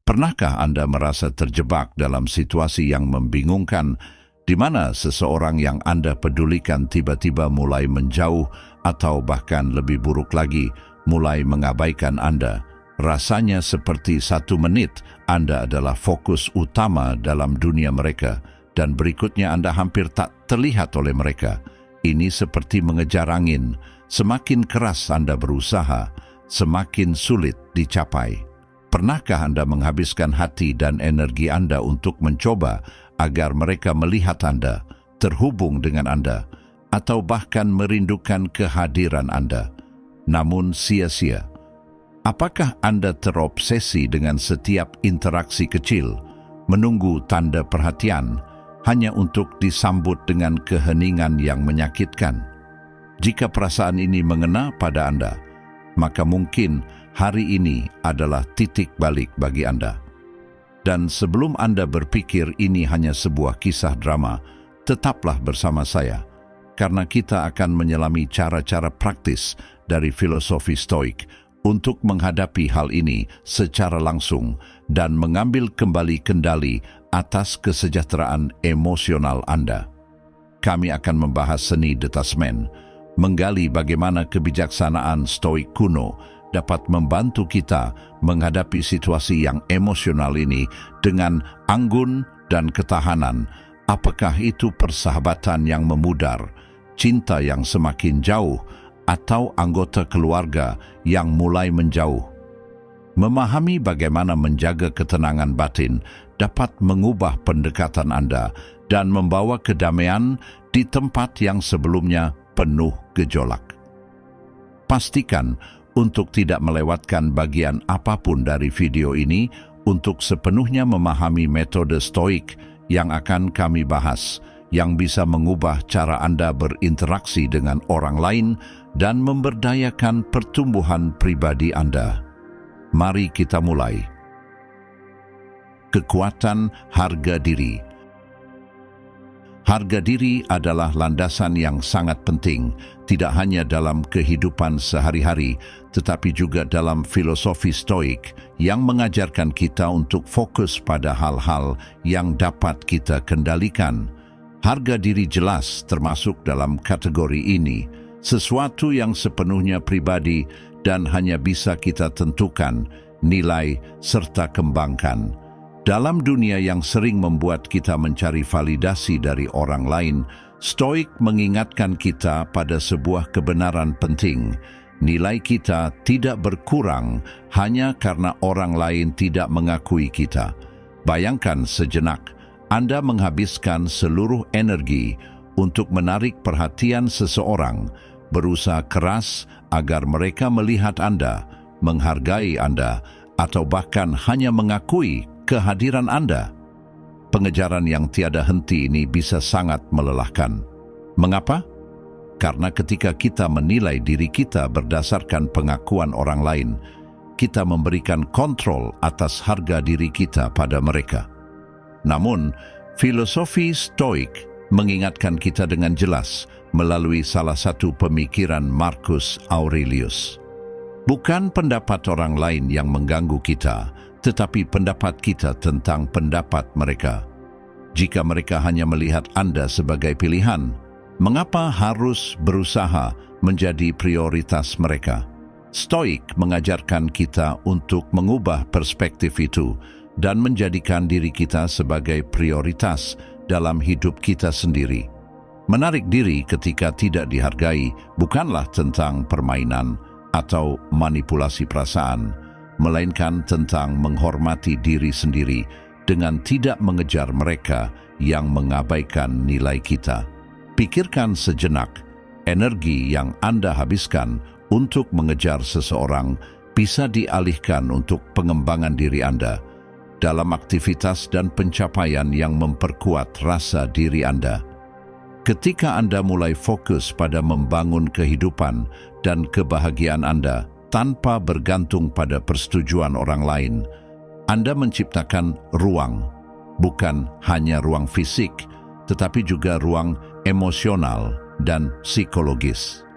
Pernahkah Anda merasa terjebak dalam situasi yang membingungkan, di mana seseorang yang Anda pedulikan tiba-tiba mulai menjauh atau bahkan lebih buruk lagi, mulai mengabaikan Anda? Rasanya seperti 1 menit Anda adalah fokus utama dalam dunia mereka, dan berikutnya Anda hampir tak terlihat oleh mereka. Ini seperti mengejar angin. Semakin keras Anda berusaha, semakin sulit dicapai. Pernahkah Anda menghabiskan hati dan energi Anda untuk mencoba agar mereka melihat Anda, terhubung dengan Anda, atau bahkan merindukan kehadiran Anda, namun sia-sia? Apakah Anda terobsesi dengan setiap interaksi kecil, menunggu tanda perhatian, hanya untuk disambut dengan keheningan yang menyakitkan? Jika perasaan ini mengena pada Anda, maka mungkin hari ini adalah titik balik bagi Anda. Dan sebelum Anda berpikir ini hanya sebuah kisah drama, tetaplah bersama saya, karena kita akan menyelami cara-cara praktis dari filosofi Stoik untuk menghadapi hal ini secara langsung dan mengambil kembali kendali atas kesejahteraan emosional Anda. Kami akan membahas seni detasmen, menggali bagaimana kebijaksanaan Stoik kuno dapat membantu kita menghadapi situasi yang emosional ini dengan anggun dan ketahanan. Apakah itu persahabatan yang memudar, cinta yang semakin jauh, atau anggota keluarga yang mulai menjauh? Memahami bagaimana menjaga ketenangan batin dapat mengubah pendekatan Anda dan membawa kedamaian di tempat yang sebelumnya penuh gejolak. Pastikan untuk tidak melewatkan bagian apapun dari video ini untuk sepenuhnya memahami metode Stoik yang akan kami bahas, yang bisa mengubah cara Anda berinteraksi dengan orang lain dan memberdayakan pertumbuhan pribadi Anda. Mari kita mulai. Kekuatan harga diri. Harga diri adalah landasan yang sangat penting, tidak hanya dalam kehidupan sehari-hari, tetapi juga dalam filosofi Stoik yang mengajarkan kita untuk fokus pada hal-hal yang dapat kita kendalikan. Harga diri jelas termasuk dalam kategori ini, sesuatu yang sepenuhnya pribadi dan hanya bisa kita tentukan, nilai, serta kembangkan. Dalam dunia yang sering membuat kita mencari validasi dari orang lain, Stoik mengingatkan kita pada sebuah kebenaran penting. Nilai kita tidak berkurang hanya karena orang lain tidak mengakui kita. Bayangkan sejenak, Anda menghabiskan seluruh energi untuk menarik perhatian seseorang, berusaha keras agar mereka melihat Anda, menghargai Anda, atau bahkan hanya mengakui kehadiran Anda. Pengejaran yang tiada henti ini bisa sangat melelahkan. Mengapa? Karena ketika kita menilai diri kita berdasarkan pengakuan orang lain, kita memberikan kontrol atas harga diri kita pada mereka. Namun, filosofi Stoik mengingatkan kita dengan jelas melalui salah satu pemikiran Marcus Aurelius. Bukan pendapat orang lain yang mengganggu kita, tetapi pendapat kita tentang pendapat mereka. Jika mereka hanya melihat Anda sebagai pilihan, mengapa harus berusaha menjadi prioritas mereka? Stoik mengajarkan kita untuk mengubah perspektif itu dan menjadikan diri kita sebagai prioritas dalam hidup kita sendiri. Menarik diri ketika tidak dihargai bukanlah tentang permainan atau manipulasi perasaan, melainkan tentang menghormati diri sendiri dengan tidak mengejar mereka yang mengabaikan nilai kita. Pikirkan sejenak, energi yang Anda habiskan untuk mengejar seseorang bisa dialihkan untuk pengembangan diri Anda dalam aktivitas dan pencapaian yang memperkuat rasa diri Anda. Ketika Anda mulai fokus pada membangun kehidupan dan kebahagiaan Anda tanpa bergantung pada persetujuan orang lain, Anda menciptakan ruang, bukan hanya ruang fisik, tetapi juga ruang emosional dan psikologis.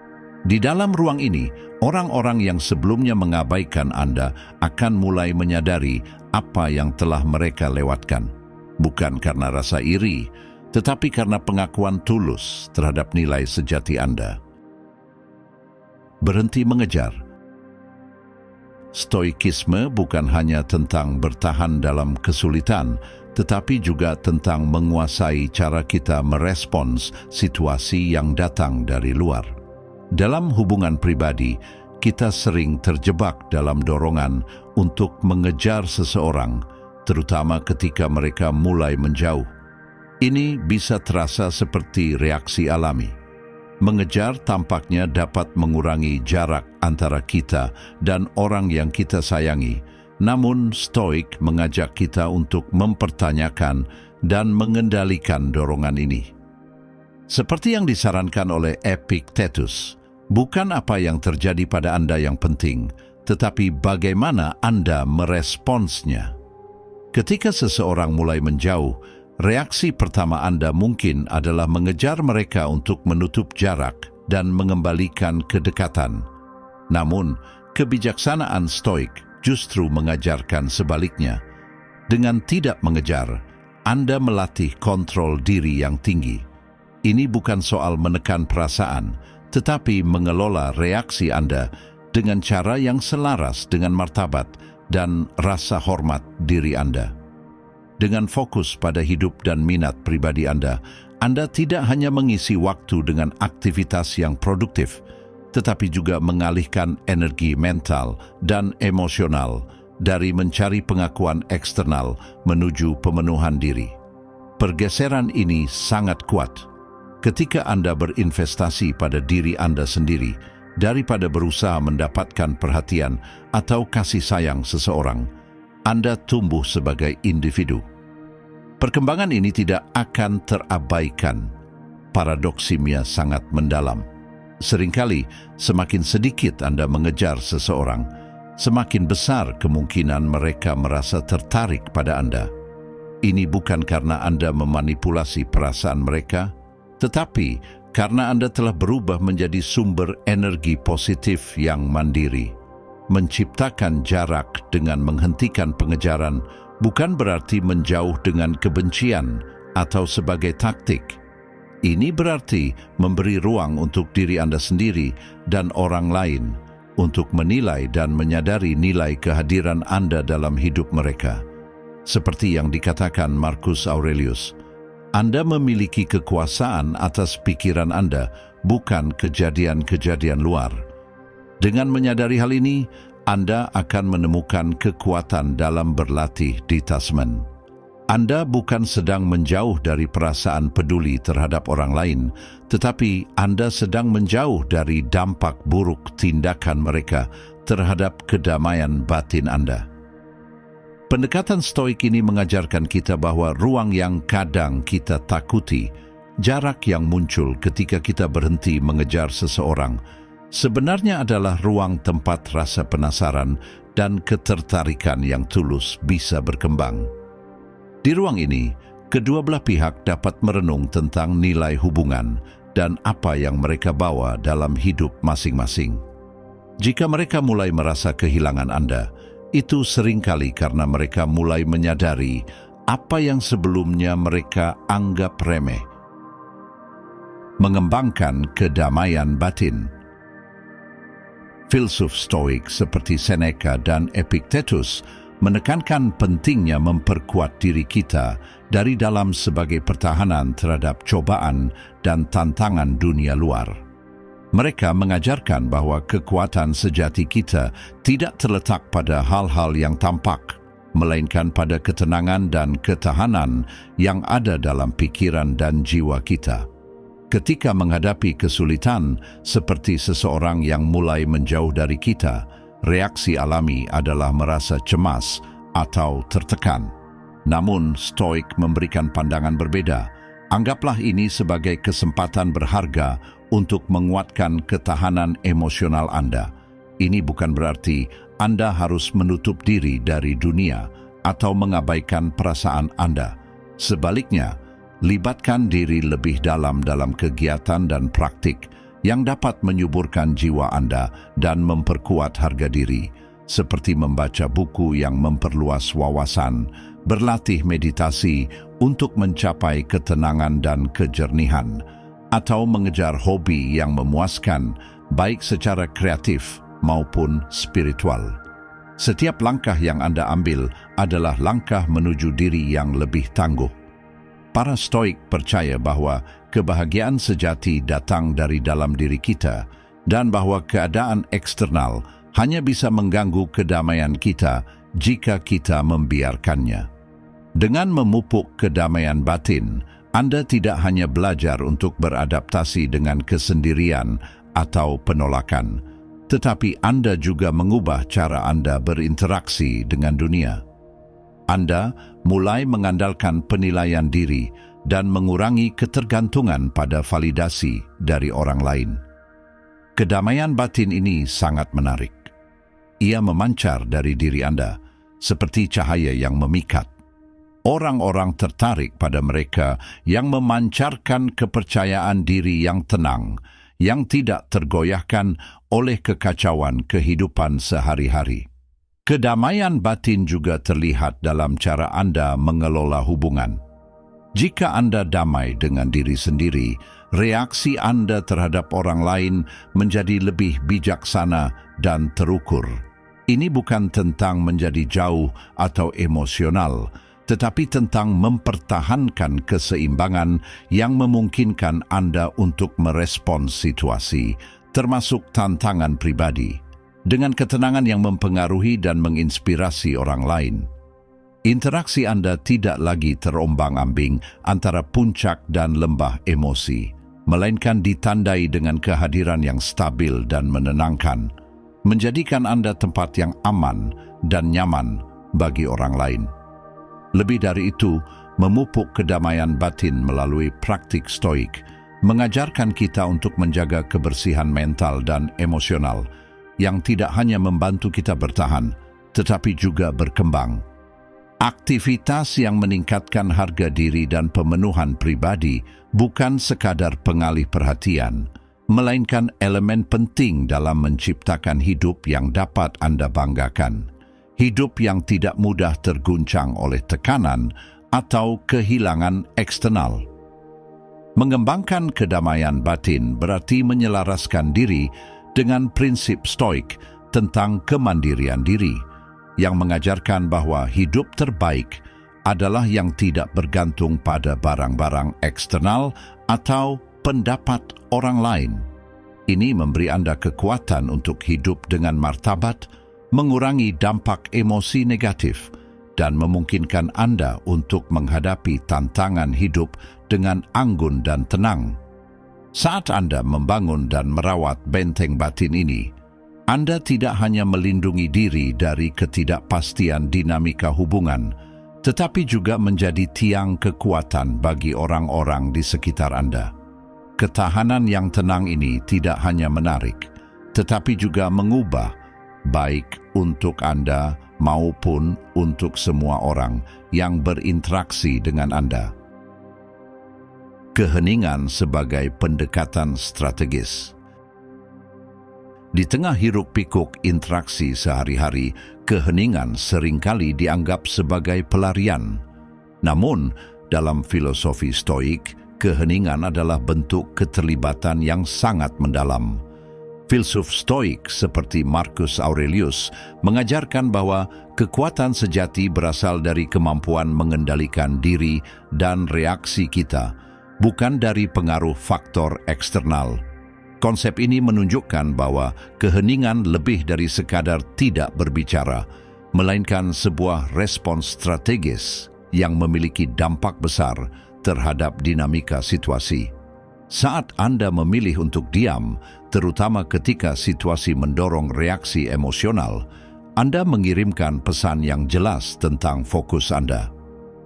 Di dalam ruang ini, orang-orang yang sebelumnya mengabaikan Anda akan mulai menyadari apa yang telah mereka lewatkan, bukan karena rasa iri, tetapi karena pengakuan tulus terhadap nilai sejati Anda. Berhenti mengejar. Stoikisme bukan hanya tentang bertahan dalam kesulitan, tetapi juga tentang menguasai cara kita merespons situasi yang datang dari luar. Dalam hubungan pribadi, kita sering terjebak dalam dorongan untuk mengejar seseorang, terutama ketika mereka mulai menjauh. Ini bisa terasa seperti reaksi alami. Mengejar tampaknya dapat mengurangi jarak antara kita dan orang yang kita sayangi. Namun, Stoik mengajak kita untuk mempertanyakan dan mengendalikan dorongan ini. Seperti yang disarankan oleh Epictetus, bukan apa yang terjadi pada Anda yang penting, tetapi bagaimana Anda meresponsnya. Ketika seseorang mulai menjauh, reaksi pertama Anda mungkin adalah mengejar mereka untuk menutup jarak dan mengembalikan kedekatan. Namun, kebijaksanaan Stoik justru mengajarkan sebaliknya. Dengan tidak mengejar, Anda melatih kontrol diri yang tinggi. Ini bukan soal menekan perasaan, tetapi mengelola reaksi Anda dengan cara yang selaras dengan martabat dan rasa hormat diri Anda. Dengan fokus pada hidup dan minat pribadi Anda tidak hanya mengisi waktu dengan aktivitas yang produktif, tetapi juga mengalihkan energi mental dan emosional dari mencari pengakuan eksternal menuju pemenuhan diri. Pergeseran ini sangat kuat. Ketika Anda berinvestasi pada diri Anda sendiri, daripada berusaha mendapatkan perhatian atau kasih sayang seseorang, Anda tumbuh sebagai individu. Perkembangan ini tidak akan terabaikan. Paradoksimnya sangat mendalam. Seringkali, semakin sedikit Anda mengejar seseorang, semakin besar kemungkinan mereka merasa tertarik pada Anda. Ini bukan karena Anda memanipulasi perasaan mereka, tetapi karena Anda telah berubah menjadi sumber energi positif yang mandiri. Menciptakan jarak dengan menghentikan pengejaran bukan berarti menjauh dengan kebencian atau sebagai taktik. Ini berarti memberi ruang untuk diri Anda sendiri dan orang lain untuk menilai dan menyadari nilai kehadiran Anda dalam hidup mereka. Seperti yang dikatakan Marcus Aurelius, Anda memiliki kekuasaan atas pikiran Anda, bukan kejadian-kejadian luar. Dengan menyadari hal ini, Anda akan menemukan kekuatan dalam berlatih detachment. Anda bukan sedang menjauh dari perasaan peduli terhadap orang lain, tetapi Anda sedang menjauh dari dampak buruk tindakan mereka terhadap kedamaian batin Anda. Pendekatan Stoik ini mengajarkan kita bahwa ruang yang kadang kita takuti, jarak yang muncul ketika kita berhenti mengejar seseorang, sebenarnya adalah ruang tempat rasa penasaran dan ketertarikan yang tulus bisa berkembang. Di ruang ini, kedua belah pihak dapat merenung tentang nilai hubungan dan apa yang mereka bawa dalam hidup masing-masing. Jika mereka mulai merasa kehilangan Anda, itu seringkali karena mereka mulai menyadari apa yang sebelumnya mereka anggap remeh. Mengembangkan kedamaian batin. Filsuf Stoik seperti Seneca dan Epictetus menekankan pentingnya memperkuat diri kita dari dalam sebagai pertahanan terhadap cobaan dan tantangan dunia luar. Mereka mengajarkan bahwa kekuatan sejati kita tidak terletak pada hal-hal yang tampak, melainkan pada ketenangan dan ketahanan yang ada dalam pikiran dan jiwa kita. Ketika menghadapi kesulitan seperti seseorang yang mulai menjauh dari kita, reaksi alami adalah merasa cemas atau tertekan. Namun, Stoik memberikan pandangan berbeda. Anggaplah ini sebagai kesempatan berharga untuk menguatkan ketahanan emosional Anda. Ini bukan berarti Anda harus menutup diri dari dunia atau mengabaikan perasaan Anda. Sebaliknya, libatkan diri lebih dalam kegiatan dan praktik yang dapat menyuburkan jiwa Anda dan memperkuat harga diri, seperti membaca buku yang memperluas wawasan, berlatih meditasi untuk mencapai ketenangan dan kejernihan, atau mengejar hobi yang memuaskan, baik secara kreatif maupun spiritual. Setiap langkah yang Anda ambil adalah langkah menuju diri yang lebih tangguh. Para Stoik percaya bahwa kebahagiaan sejati datang dari dalam diri kita dan bahwa keadaan eksternal hanya bisa mengganggu kedamaian kita jika kita membiarkannya. Dengan memupuk kedamaian batin, Anda tidak hanya belajar untuk beradaptasi dengan kesendirian atau penolakan, tetapi Anda juga mengubah cara Anda berinteraksi dengan dunia. Anda mulai mengandalkan penilaian diri dan mengurangi ketergantungan pada validasi dari orang lain. Kedamaian batin ini sangat menarik. Ia memancar dari diri Anda, seperti cahaya yang memikat. Orang-orang tertarik pada mereka yang memancarkan kepercayaan diri yang tenang, yang tidak tergoyahkan oleh kekacauan kehidupan sehari-hari. Kedamaian batin juga terlihat dalam cara Anda mengelola hubungan. Jika Anda damai dengan diri sendiri, reaksi Anda terhadap orang lain menjadi lebih bijaksana dan terukur. Ini bukan tentang menjadi jauh atau emosional, tetapi tentang mempertahankan keseimbangan yang memungkinkan Anda untuk merespons situasi, termasuk tantangan pribadi, dengan ketenangan yang mempengaruhi dan menginspirasi orang lain. Interaksi Anda tidak lagi terombang-ambing antara puncak dan lembah emosi, melainkan ditandai dengan kehadiran yang stabil dan menenangkan, menjadikan Anda tempat yang aman dan nyaman bagi orang lain. Lebih dari itu, memupuk kedamaian batin melalui praktik stoik mengajarkan kita untuk menjaga kebersihan mental dan emosional yang tidak hanya membantu kita bertahan, tetapi juga berkembang. Aktivitas yang meningkatkan harga diri dan pemenuhan pribadi bukan sekadar pengalih perhatian, melainkan elemen penting dalam menciptakan hidup yang dapat Anda banggakan. Hidup yang tidak mudah terguncang oleh tekanan atau kehilangan eksternal. Mengembangkan kedamaian batin berarti menyelaraskan diri dengan prinsip stoik tentang kemandirian diri, yang mengajarkan bahwa hidup terbaik adalah yang tidak bergantung pada barang-barang eksternal atau pendapat orang lain. Ini memberi Anda kekuatan untuk hidup dengan martabat, mengurangi dampak emosi negatif, dan memungkinkan Anda untuk menghadapi tantangan hidup dengan anggun dan tenang. Saat Anda membangun dan merawat benteng batin ini, Anda tidak hanya melindungi diri dari ketidakpastian dinamika hubungan, tetapi juga menjadi tiang kekuatan bagi orang-orang di sekitar Anda. Ketahanan yang tenang ini tidak hanya menarik, tetapi juga mengubah, baik untuk Anda maupun untuk semua orang yang berinteraksi dengan Anda. Keheningan sebagai pendekatan strategis. Di tengah hiruk-pikuk interaksi sehari-hari, keheningan seringkali dianggap sebagai pelarian. Namun, dalam filosofi Stoik, keheningan adalah bentuk keterlibatan yang sangat mendalam. Filsuf Stoik seperti Marcus Aurelius mengajarkan bahwa kekuatan sejati berasal dari kemampuan mengendalikan diri dan reaksi kita, bukan dari pengaruh faktor eksternal. Konsep ini menunjukkan bahwa keheningan lebih dari sekadar tidak berbicara, melainkan sebuah respons strategis yang memiliki dampak besar terhadap dinamika situasi. Saat Anda memilih untuk diam, terutama ketika situasi mendorong reaksi emosional, Anda mengirimkan pesan yang jelas tentang fokus Anda.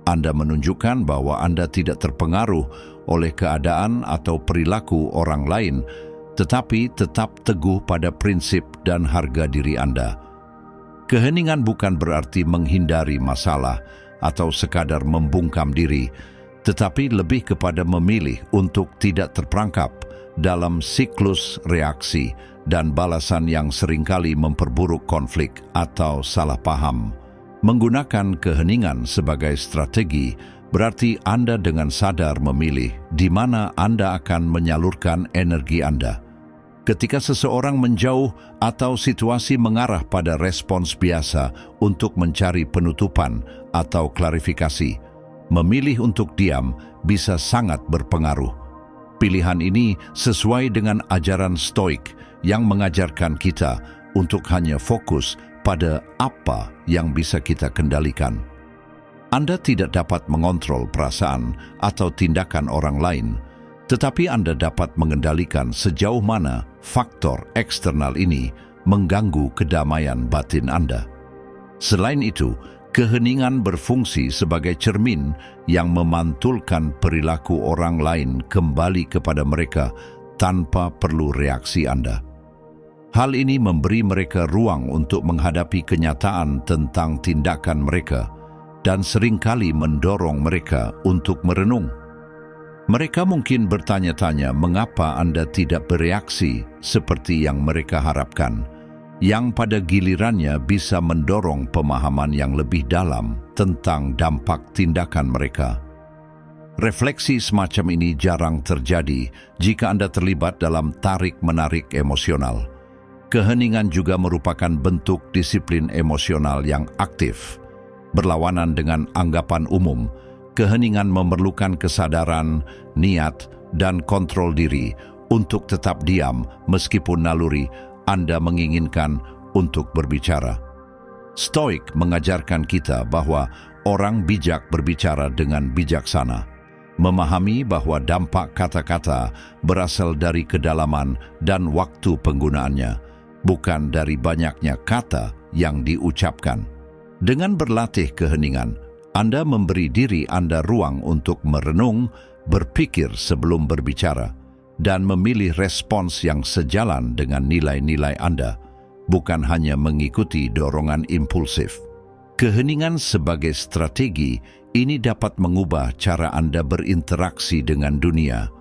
Anda menunjukkan bahwa Anda tidak terpengaruh oleh keadaan atau perilaku orang lain, tetapi tetap teguh pada prinsip dan harga diri Anda. Keheningan bukan berarti menghindari masalah atau sekadar membungkam diri, tetapi lebih kepada memilih untuk tidak terperangkap, dalam siklus reaksi dan balasan yang seringkali memperburuk konflik atau salah paham. Menggunakan keheningan sebagai strategi berarti Anda dengan sadar memilih di mana Anda akan menyalurkan energi Anda. Ketika seseorang menjauh atau situasi mengarah pada respons biasa untuk mencari penutupan atau klarifikasi, memilih untuk diam bisa sangat berpengaruh. Pilihan ini sesuai dengan ajaran Stoik yang mengajarkan kita untuk hanya fokus pada apa yang bisa kita kendalikan. Anda tidak dapat mengontrol perasaan atau tindakan orang lain, tetapi Anda dapat mengendalikan sejauh mana faktor eksternal ini mengganggu kedamaian batin Anda. Selain itu, keheningan berfungsi sebagai cermin yang memantulkan perilaku orang lain kembali kepada mereka tanpa perlu reaksi Anda. Hal ini memberi mereka ruang untuk menghadapi kenyataan tentang tindakan mereka dan seringkali mendorong mereka untuk merenung. Mereka mungkin bertanya-tanya mengapa Anda tidak bereaksi seperti yang mereka harapkan, yang pada gilirannya bisa mendorong pemahaman yang lebih dalam tentang dampak tindakan mereka. Refleksi semacam ini jarang terjadi jika Anda terlibat dalam tarik-menarik emosional. Keheningan juga merupakan bentuk disiplin emosional yang aktif. Berlawanan dengan anggapan umum, keheningan memerlukan kesadaran, niat, dan kontrol diri untuk tetap diam meskipun naluri Anda menginginkan untuk berbicara. Stoik mengajarkan kita bahwa orang bijak berbicara dengan bijaksana, memahami bahwa dampak kata-kata berasal dari kedalaman dan waktu penggunaannya, bukan dari banyaknya kata yang diucapkan. Dengan berlatih keheningan, Anda memberi diri Anda ruang untuk merenung, berpikir sebelum berbicara, dan memilih respons yang sejalan dengan nilai-nilai Anda, bukan hanya mengikuti dorongan impulsif. Keheningan sebagai strategi ini dapat mengubah cara Anda berinteraksi dengan dunia.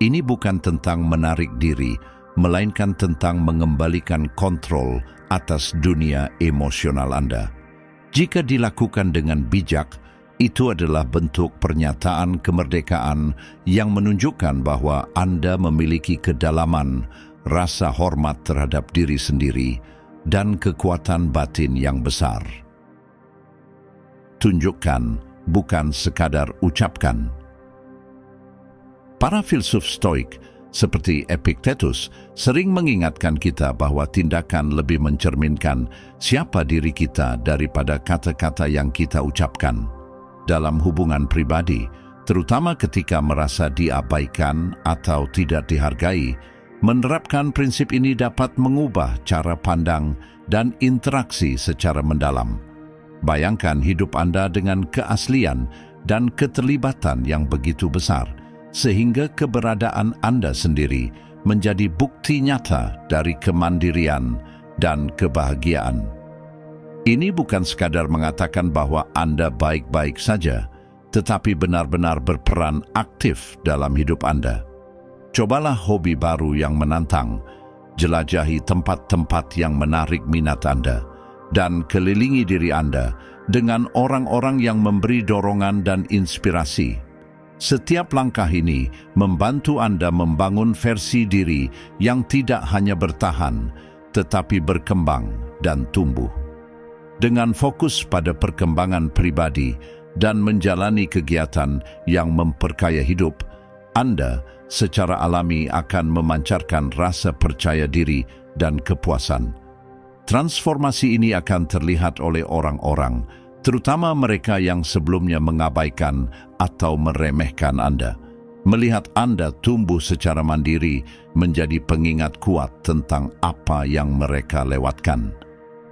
Ini bukan tentang menarik diri, melainkan tentang mengembalikan kontrol atas dunia emosional Anda. Jika dilakukan dengan bijak, itu adalah bentuk pernyataan kemerdekaan yang menunjukkan bahwa Anda memiliki kedalaman, rasa hormat terhadap diri sendiri, dan kekuatan batin yang besar. Tunjukkan, bukan sekadar ucapkan. Para filsuf Stoik seperti Epictetus sering mengingatkan kita bahwa tindakan lebih mencerminkan siapa diri kita daripada kata-kata yang kita ucapkan. Dalam hubungan pribadi, terutama ketika merasa diabaikan atau tidak dihargai, menerapkan prinsip ini dapat mengubah cara pandang dan interaksi secara mendalam. Bayangkan hidup Anda dengan keaslian dan keterlibatan yang begitu besar, sehingga keberadaan Anda sendiri menjadi bukti nyata dari kemandirian dan kebahagiaan. Ini bukan sekadar mengatakan bahwa Anda baik-baik saja, tetapi benar-benar berperan aktif dalam hidup Anda. Cobalah hobi baru yang menantang, jelajahi tempat-tempat yang menarik minat Anda, dan kelilingi diri Anda dengan orang-orang yang memberi dorongan dan inspirasi. Setiap langkah ini membantu Anda membangun versi diri yang tidak hanya bertahan, tetapi berkembang dan tumbuh. Dengan fokus pada perkembangan pribadi dan menjalani kegiatan yang memperkaya hidup, Anda secara alami akan memancarkan rasa percaya diri dan kepuasan. Transformasi ini akan terlihat oleh orang-orang, terutama mereka yang sebelumnya mengabaikan atau meremehkan Anda. Melihat Anda tumbuh secara mandiri menjadi pengingat kuat tentang apa yang mereka lewatkan.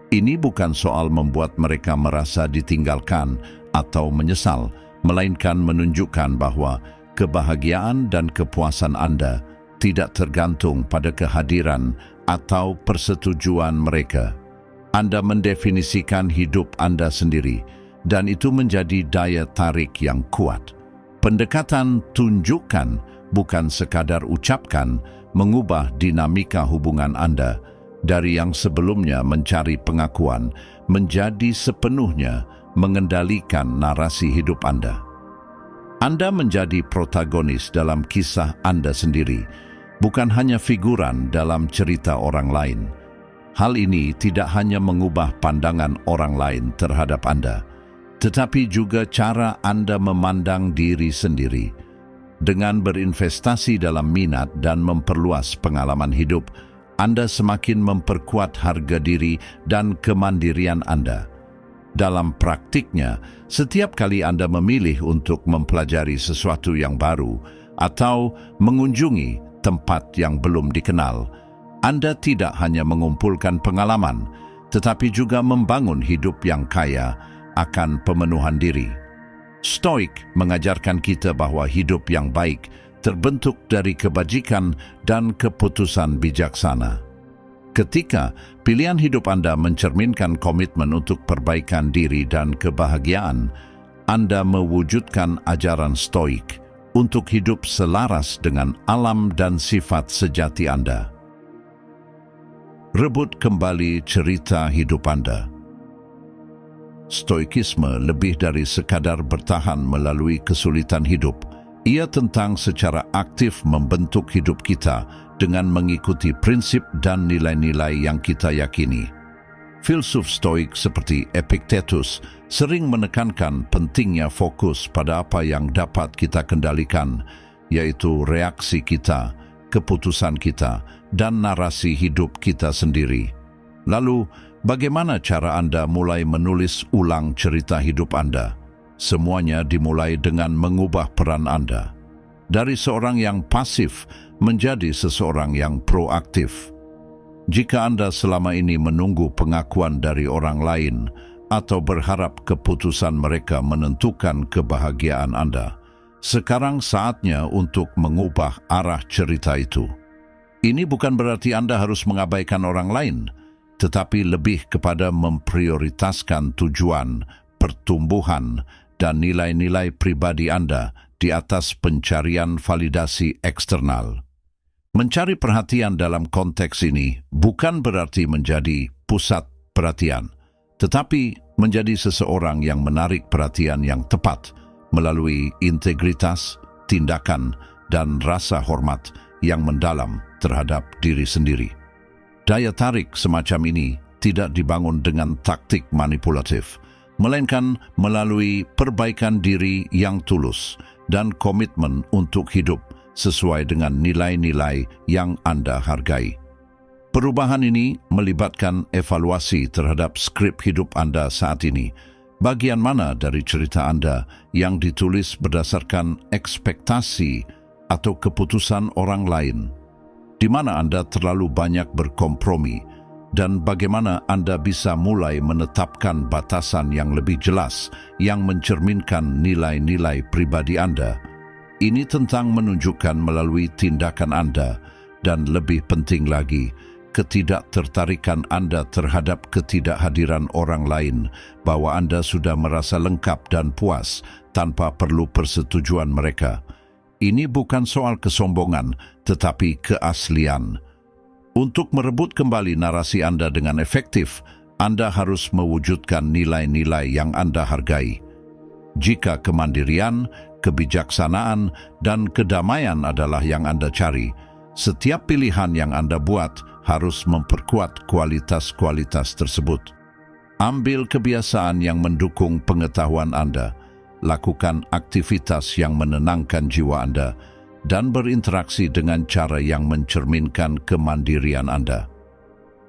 Ini bukan soal membuat mereka merasa ditinggalkan atau menyesal, melainkan menunjukkan bahwa kebahagiaan dan kepuasan Anda tidak tergantung pada kehadiran atau persetujuan mereka. Anda mendefinisikan hidup Anda sendiri, dan itu menjadi daya tarik yang kuat. Pendekatan tunjukkan, bukan sekadar ucapkan, mengubah dinamika hubungan Anda dari yang sebelumnya mencari pengakuan menjadi sepenuhnya mengendalikan narasi hidup Anda. Anda menjadi protagonis dalam kisah Anda sendiri, bukan hanya figuran dalam cerita orang lain. Hal ini tidak hanya mengubah pandangan orang lain terhadap Anda, tetapi juga cara Anda memandang diri sendiri. Dengan berinvestasi dalam minat dan memperluas pengalaman hidup, Anda semakin memperkuat harga diri dan kemandirian Anda. Dalam praktiknya, setiap kali Anda memilih untuk mempelajari sesuatu yang baru atau mengunjungi tempat yang belum dikenal, Anda tidak hanya mengumpulkan pengalaman, tetapi juga membangun hidup yang kaya akan pemenuhan diri. Stoik mengajarkan kita bahwa hidup yang baik terbentuk dari kebajikan dan keputusan bijaksana. Ketika pilihan hidup Anda mencerminkan komitmen untuk perbaikan diri dan kebahagiaan, Anda mewujudkan ajaran Stoik untuk hidup selaras dengan alam dan sifat sejati Anda. Rebut kembali cerita hidup Anda. Stoikisme lebih dari sekadar bertahan melalui kesulitan hidup. Ia tentang secara aktif membentuk hidup kita dengan mengikuti prinsip dan nilai-nilai yang kita yakini. Filsuf Stoik seperti Epictetus sering menekankan pentingnya fokus pada apa yang dapat kita kendalikan, yaitu reaksi kita, keputusan kita, dan narasi hidup kita sendiri. Lalu, bagaimana cara Anda mulai menulis ulang cerita hidup Anda? Semuanya dimulai dengan mengubah peran Anda. Dari seorang yang pasif menjadi seseorang yang proaktif. Jika Anda selama ini menunggu pengakuan dari orang lain atau berharap keputusan mereka menentukan kebahagiaan Anda, sekarang saatnya untuk mengubah arah cerita itu. Ini bukan berarti Anda harus mengabaikan orang lain, tetapi lebih kepada memprioritaskan tujuan, pertumbuhan, dan nilai-nilai pribadi Anda di atas pencarian validasi eksternal. Mencari perhatian dalam konteks ini bukan berarti menjadi pusat perhatian, tetapi menjadi seseorang yang menarik perhatian yang tepat melalui integritas, tindakan, dan rasa hormat yang mendalam terhadap diri sendiri. Daya tarik semacam ini tidak dibangun dengan taktik manipulatif, melainkan melalui perbaikan diri yang tulus dan komitmen untuk hidup sesuai dengan nilai-nilai yang Anda hargai. Perubahan ini melibatkan evaluasi terhadap skrip hidup Anda saat ini. Bagian mana dari cerita Anda yang ditulis berdasarkan ekspektasi atau keputusan orang lain? Di mana Anda terlalu banyak berkompromi, dan bagaimana Anda bisa mulai menetapkan batasan yang lebih jelas yang mencerminkan nilai-nilai pribadi Anda. Ini tentang menunjukkan melalui tindakan Anda, dan lebih penting lagi, ketidaktertarikan Anda terhadap ketidakhadiran orang lain, bahwa Anda sudah merasa lengkap dan puas tanpa perlu persetujuan mereka. Ini bukan soal kesombongan, tetapi keaslian. Untuk merebut kembali narasi Anda dengan efektif, Anda harus mewujudkan nilai-nilai yang Anda hargai. Jika kemandirian, kebijaksanaan, dan kedamaian adalah yang Anda cari, setiap pilihan yang Anda buat harus memperkuat kualitas-kualitas tersebut. Ambil kebiasaan yang mendukung pengetahuan Anda, lakukan aktivitas yang menenangkan jiwa Anda, dan berinteraksi dengan cara yang mencerminkan kemandirian Anda.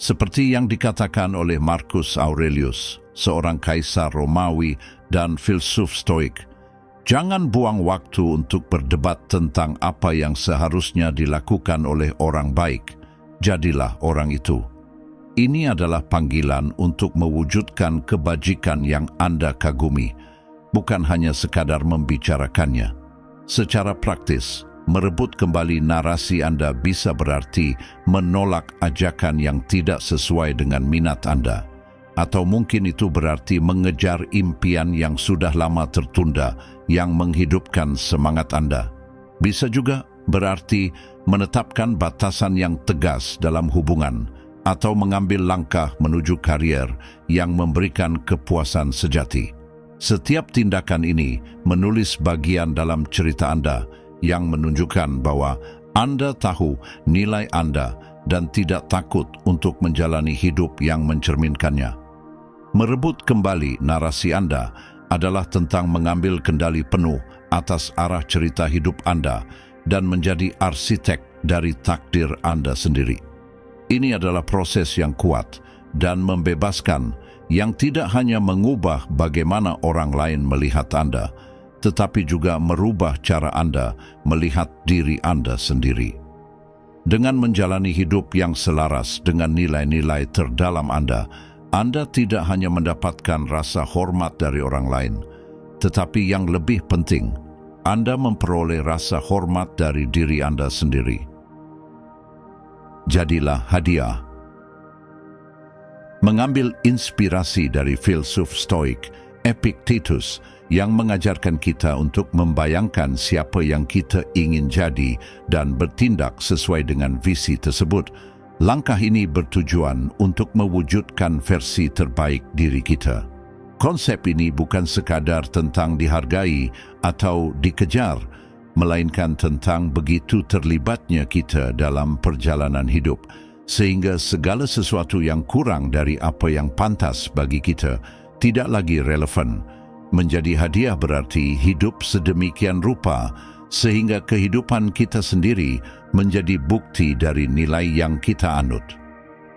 Seperti yang dikatakan oleh Marcus Aurelius, seorang kaisar Romawi dan filsuf Stoik, jangan buang waktu untuk berdebat tentang apa yang seharusnya dilakukan oleh orang baik. Jadilah orang itu. Ini adalah panggilan untuk mewujudkan kebajikan yang Anda kagumi, bukan hanya sekadar membicarakannya. Secara praktis, merebut kembali narasi Anda bisa berarti menolak ajakan yang tidak sesuai dengan minat Anda. Atau mungkin itu berarti mengejar impian yang sudah lama tertunda yang menghidupkan semangat Anda. Bisa juga berarti menetapkan batasan yang tegas dalam hubungan, atau mengambil langkah menuju karier yang memberikan kepuasan sejati. Setiap tindakan ini menulis bagian dalam cerita Anda yang menunjukkan bahwa Anda tahu nilai Anda dan tidak takut untuk menjalani hidup yang mencerminkannya. Merebut kembali narasi Anda adalah tentang mengambil kendali penuh atas arah cerita hidup Anda dan menjadi arsitek dari takdir Anda sendiri. Ini adalah proses yang kuat dan membebaskan, yang tidak hanya mengubah bagaimana orang lain melihat Anda, tetapi juga merubah cara Anda melihat diri Anda sendiri. Dengan menjalani hidup yang selaras dengan nilai-nilai terdalam Anda tidak hanya mendapatkan rasa hormat dari orang lain, tetapi yang lebih penting, Anda memperoleh rasa hormat dari diri Anda sendiri. Jadilah hadiah. Mengambil inspirasi dari filsuf Stoik, Epictetus, yang mengajarkan kita untuk membayangkan siapa yang kita ingin jadi dan bertindak sesuai dengan visi tersebut. Langkah ini bertujuan untuk mewujudkan versi terbaik diri kita. Konsep ini bukan sekadar tentang dihargai atau dikejar, melainkan tentang begitu terlibatnya kita dalam perjalanan hidup, sehingga segala sesuatu yang kurang dari apa yang pantas bagi kita tidak lagi relevan. Menjadi hadiah berarti hidup sedemikian rupa, sehingga kehidupan kita sendiri menjadi bukti dari nilai yang kita anut.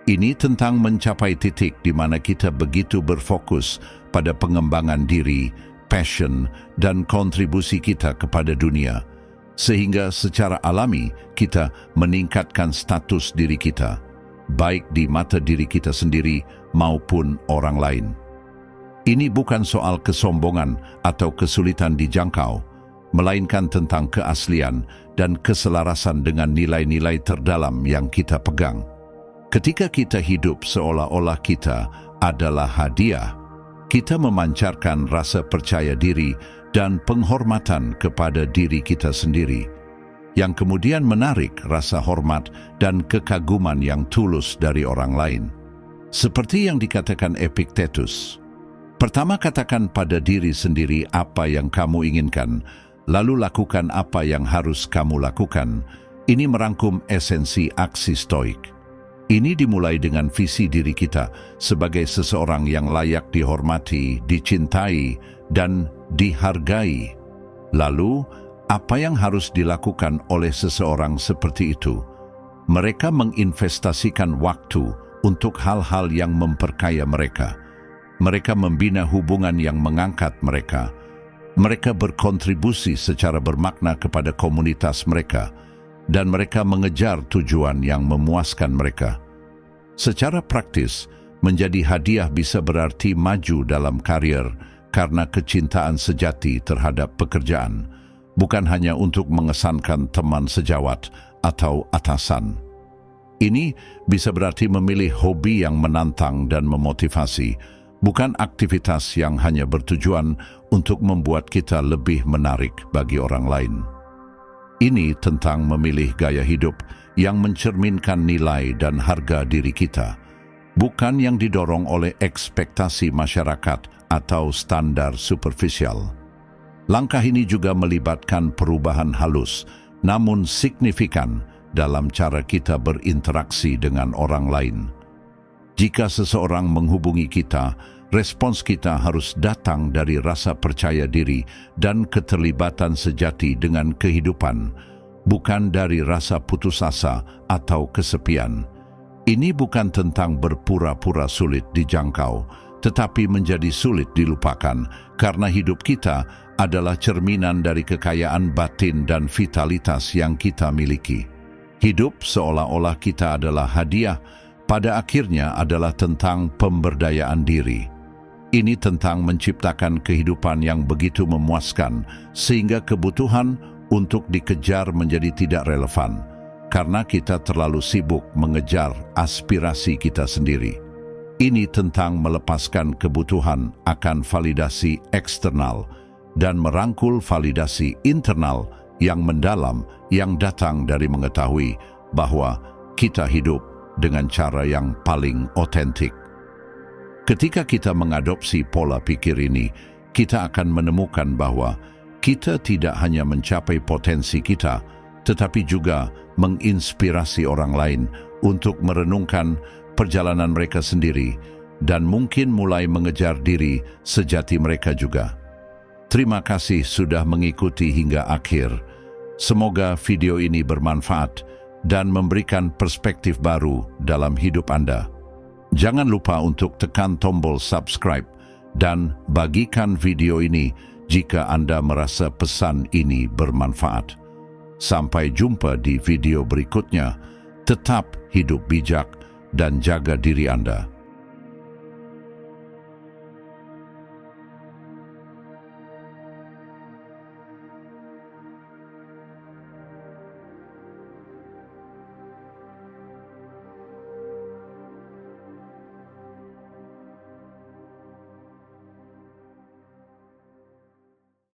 Ini tentang mencapai titik di mana kita begitu berfokus pada pengembangan diri, passion, dan kontribusi kita kepada dunia, sehingga secara alami kita meningkatkan status diri kita, baik di mata diri kita sendiri maupun orang lain. Ini bukan soal kesombongan atau kesulitan dijangkau, melainkan tentang keaslian dan keselarasan dengan nilai-nilai terdalam yang kita pegang. Ketika kita hidup seolah-olah kita adalah hadiah, kita memancarkan rasa percaya diri dan penghormatan kepada diri kita sendiri, yang kemudian menarik rasa hormat dan kekaguman yang tulus dari orang lain. Seperti yang dikatakan Epictetus, pertama katakan pada diri sendiri apa yang kamu inginkan, lalu lakukan apa yang harus kamu lakukan. Ini merangkum esensi aksi Stoik. Ini dimulai dengan visi diri kita sebagai seseorang yang layak dihormati, dicintai, dan dihargai. Lalu, apa yang harus dilakukan oleh seseorang seperti itu? Mereka menginvestasikan waktu untuk hal-hal yang memperkaya mereka. Mereka membina hubungan yang mengangkat mereka. Mereka berkontribusi secara bermakna kepada komunitas mereka, dan mereka mengejar tujuan yang memuaskan mereka. Secara praktis, menjadi hadiah bisa berarti maju dalam karier karena kecintaan sejati terhadap pekerjaan, bukan hanya untuk mengesankan teman sejawat atau atasan. Ini bisa berarti memilih hobi yang menantang dan memotivasi, bukan aktivitas yang hanya bertujuan untuk membuat kita lebih menarik bagi orang lain. Ini tentang memilih gaya hidup yang mencerminkan nilai dan harga diri kita, bukan yang didorong oleh ekspektasi masyarakat atau standar superficial. Langkah ini juga melibatkan perubahan halus, namun signifikan dalam cara kita berinteraksi dengan orang lain. Jika seseorang menghubungi kita, respons kita harus datang dari rasa percaya diri dan keterlibatan sejati dengan kehidupan, bukan dari rasa putus asa atau kesepian. Ini bukan tentang berpura-pura sulit dijangkau, tetapi menjadi sulit dilupakan karena hidup kita adalah cerminan dari kekayaan batin dan vitalitas yang kita miliki. Hidup seolah-olah kita adalah hadiah, pada akhirnya adalah tentang pemberdayaan diri. Ini tentang menciptakan kehidupan yang begitu memuaskan, sehingga kebutuhan untuk dikejar menjadi tidak relevan, karena kita terlalu sibuk mengejar aspirasi kita sendiri. Ini tentang melepaskan kebutuhan akan validasi eksternal dan merangkul validasi internal yang mendalam yang datang dari mengetahui bahwa kita hidup dengan cara yang paling otentik. Ketika kita mengadopsi pola pikir ini, kita akan menemukan bahwa kita tidak hanya mencapai potensi kita, tetapi juga menginspirasi orang lain untuk merenungkan perjalanan mereka sendiri dan mungkin mulai mengejar diri sejati mereka juga. Terima kasih sudah mengikuti hingga akhir. Semoga video ini bermanfaat dan memberikan perspektif baru dalam hidup Anda. Jangan lupa untuk tekan tombol subscribe dan bagikan video ini jika Anda merasa pesan ini bermanfaat. Sampai jumpa di video berikutnya. Tetap hidup bijak dan jaga diri Anda.